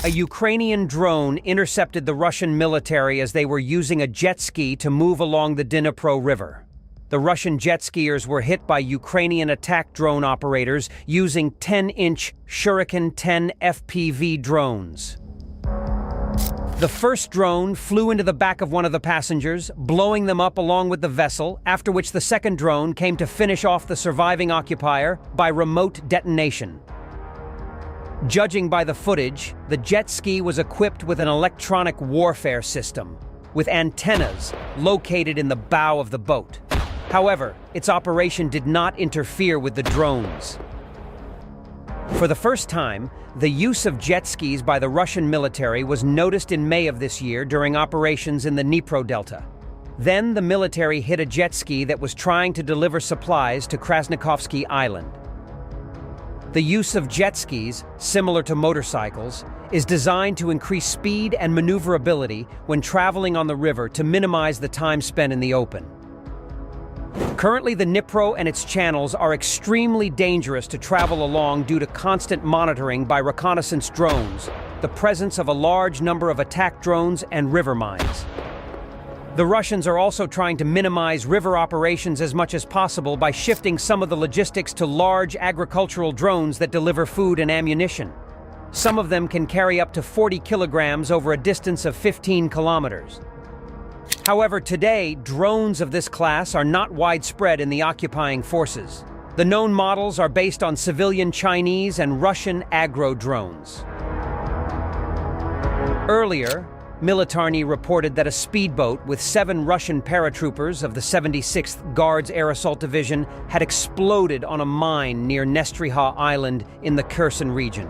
A Ukrainian drone intercepted the Russian military as they were using a jet ski to move along the Dnipro River. The Russian jet skiers were hit by Ukrainian attack drone operators using 10-inch Shuriken 10 FPV drones. The first drone flew into the back of one of the passengers, blowing them up along with the vessel, after which the second drone came to finish off the surviving occupier by remote detonation. Judging by the footage, the jet ski was equipped with an electronic warfare system, with antennas located in the bow of the boat. However, its operation did not interfere with the drones. For the first time, the use of jet skis by the Russian military was noticed in May of this year during operations in the Dnipro Delta. Then the military hit a jet ski that was trying to deliver supplies to Krasnikovsky Island. The use of jet skis, similar to motorcycles, is designed to increase speed and maneuverability when traveling on the river to minimize the time spent in the open. Currently, the Dnipro and its channels are extremely dangerous to travel along due to constant monitoring by reconnaissance drones, the presence of a large number of attack drones, and river mines. The Russians are also trying to minimize river operations as much as possible by shifting some of the logistics to large agricultural drones that deliver food and ammunition. Some of them can carry up to 40 kilograms over a distance of 15 kilometers. However, today, drones of this class are not widespread in the occupying forces. The known models are based on civilian Chinese and Russian agro drones. Earlier, Militarny reported that a speedboat with 7 Russian paratroopers of the 76th Guards Air Assault Division had exploded on a mine near Nestriha Island in the Kherson region.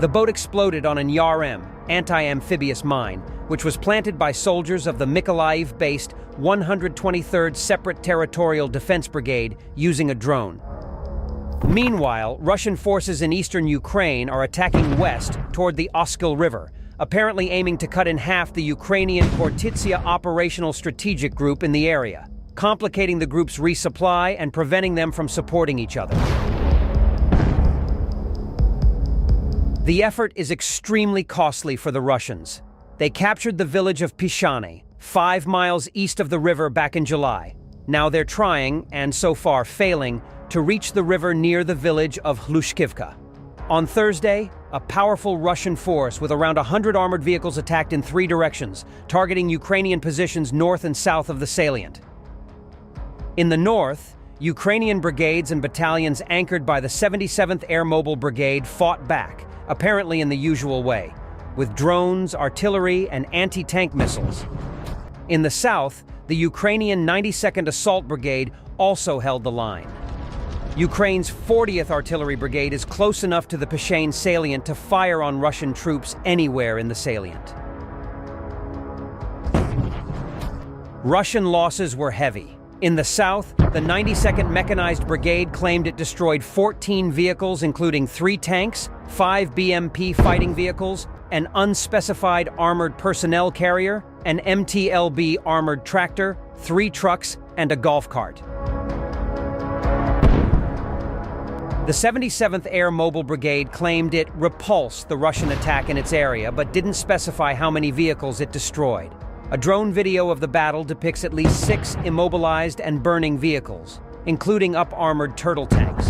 The boat exploded on an Yarem, anti-amphibious mine, which was planted by soldiers of the Mykolaiv-based 123rd Separate Territorial Defense Brigade using a drone. Meanwhile, Russian forces in eastern Ukraine are attacking west toward the Oskil River, apparently aiming to cut in half the Ukrainian Khortytsia operational strategic group in the area, complicating the group's resupply and preventing them from supporting each other. The effort is extremely costly for the Russians. They captured the village of Pishane, 5 miles east of the river back in July. Now they're trying, and so far failing, to reach the river near the village of Hlushkivka. On Thursday, a powerful Russian force with around 100 armored vehicles attacked in 3 directions, targeting Ukrainian positions north and south of the salient. In the north, Ukrainian brigades and battalions anchored by the 77th Air Mobile Brigade fought back, apparently in the usual way, with drones, artillery, and anti-tank missiles. In the south, the Ukrainian 92nd Assault Brigade also held the line. Ukraine's 40th Artillery Brigade is close enough to the Pishane salient to fire on Russian troops anywhere in the salient. Russian losses were heavy. In the south, the 92nd Mechanized Brigade claimed it destroyed 14 vehicles, including 3 tanks, 5 BMP fighting vehicles, an unspecified armored personnel carrier, an MTLB armored tractor, 3 trucks, and a golf cart. The 77th Air Mobile Brigade claimed it repulsed the Russian attack in its area, but didn't specify how many vehicles it destroyed. A drone video of the battle depicts at least 6 immobilized and burning vehicles, including up-armored turtle tanks.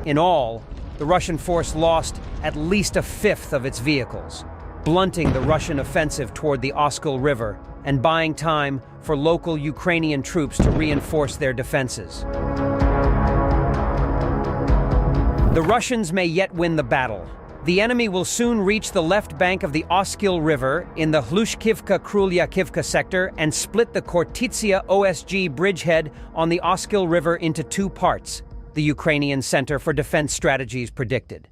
In all, the Russian force lost at least a fifth of its vehicles, blunting the Russian offensive toward the Oskil River and buying time for local Ukrainian troops to reinforce their defenses. The Russians may yet win the battle. The enemy will soon reach the left bank of the Oskil River in the Hlushkivka-Krylyakivka sector and split the Khortytsia OSG bridgehead on the Oskil River into 2 parts, the Ukrainian Center for Defense Strategies predicted.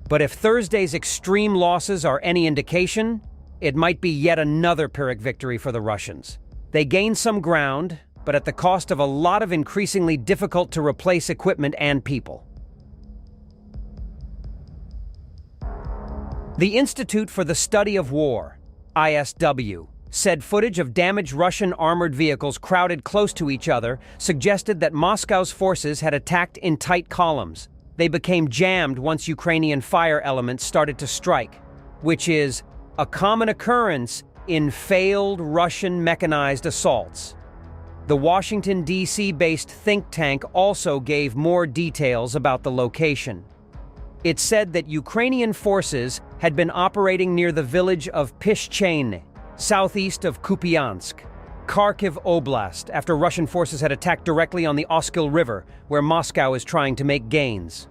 But if Thursday's extreme losses are any indication, it might be yet another Pyrrhic victory for the Russians. They gained some ground, but at the cost of a lot of increasingly difficult to replace equipment and people. The Institute for the Study of War, ISW, said footage of damaged Russian armored vehicles crowded close to each other suggested that Moscow's forces had attacked in tight columns. They became jammed once Ukrainian fire elements started to strike, which is a common occurrence in failed Russian mechanized assaults. The Washington, D.C.-based think tank also gave more details about the location. It said that Ukrainian forces had been operating near the village of Pishchene, southeast of Kupiansk, Kharkiv Oblast, after Russian forces had attacked directly on the Oskil River, where Moscow is trying to make gains.